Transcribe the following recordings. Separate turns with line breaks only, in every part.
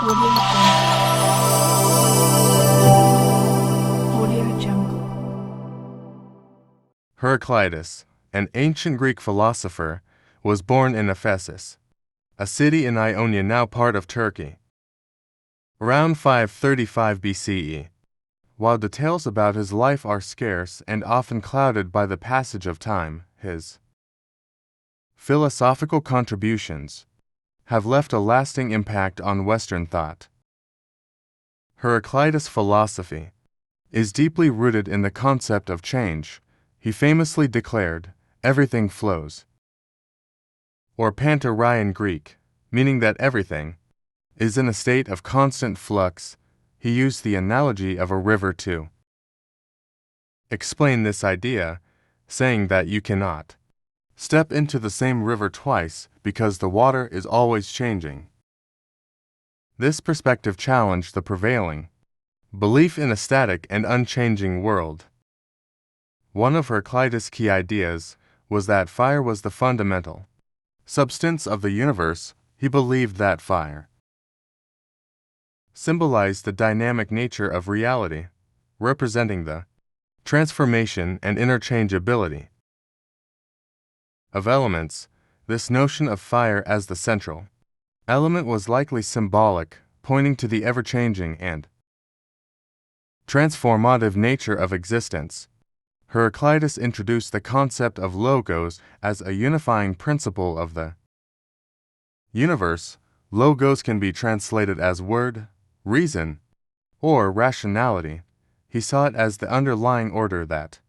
Audio Jungle. Audio Jungle.
Heraclitus, an ancient Greek philosopher, was born in Ephesus, a city in Ionia now part of Turkey, around 535 BCE. While details about his life are scarce and often clouded by the passage of time, his philosophical contributions have left a lasting impact on Western thought. Heraclitus' philosophy is deeply rooted in the concept of change. He famously declared, "Everything flows," or pantarei in Greek, meaning that everything is in a state of constant flux. He used the analogy of a river to explain this idea, saying that you cannot step into the same river twice because the water is always changing. This perspective challenged the prevailing belief in a static and unchanging world. One of Heraclitus' key ideas was that fire was the fundamental substance of the universe. He believed that fire symbolized the dynamic nature of reality, representing the transformation and interchangeability of elements. This notion of fire as the central element was likely symbolic, pointing to the ever-changing and transformative nature of existence. Heraclitus introduced the concept of logos as a unifying principle of the universe. Logos can be translated as word, reason, or rationality. He saw it as the underlying order that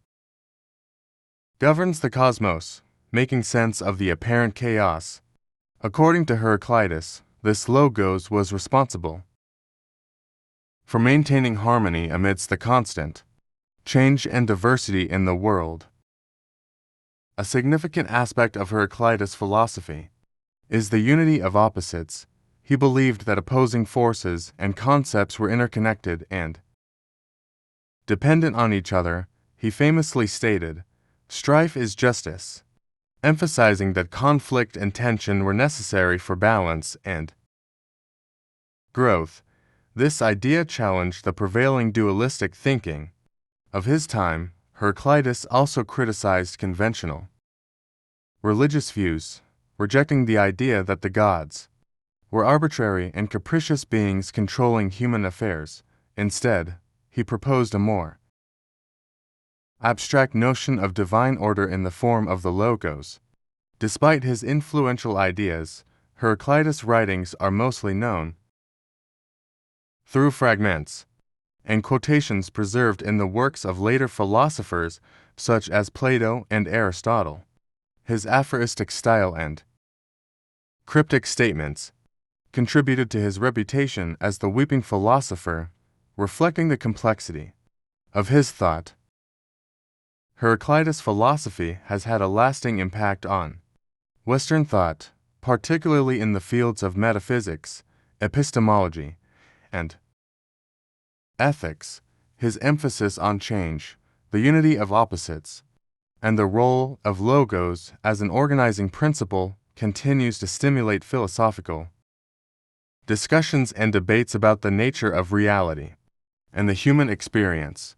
governs the cosmos, making sense of the apparent chaos. According to Heraclitus, this logos was responsible for maintaining harmony amidst the constant change and diversity in the world. A significant aspect of Heraclitus' philosophy is the unity of opposites. He believed that opposing forces and concepts were interconnected and dependent on each other. He famously stated, "Strife is justice," emphasizing that conflict and tension were necessary for balance and growth. This idea challenged the prevailing dualistic thinking of his time. Heraclitus also criticized conventional religious views, rejecting the idea that the gods were arbitrary and capricious beings controlling human affairs. Instead, he proposed a more abstract notion of divine order in the form of the logos. Despite his influential ideas, Heraclitus' writings are mostly known through fragments and quotations preserved in the works of later philosophers such as Plato and Aristotle. His aphoristic style and cryptic statements contributed to his reputation as the weeping philosopher, reflecting the complexity of his thought. Heraclitus' philosophy has had a lasting impact on Western thought, particularly in the fields of metaphysics, epistemology, and ethics. His emphasis on change, the unity of opposites, and the role of logos as an organizing principle continues to stimulate philosophical discussions and debates about the nature of reality and the human experience.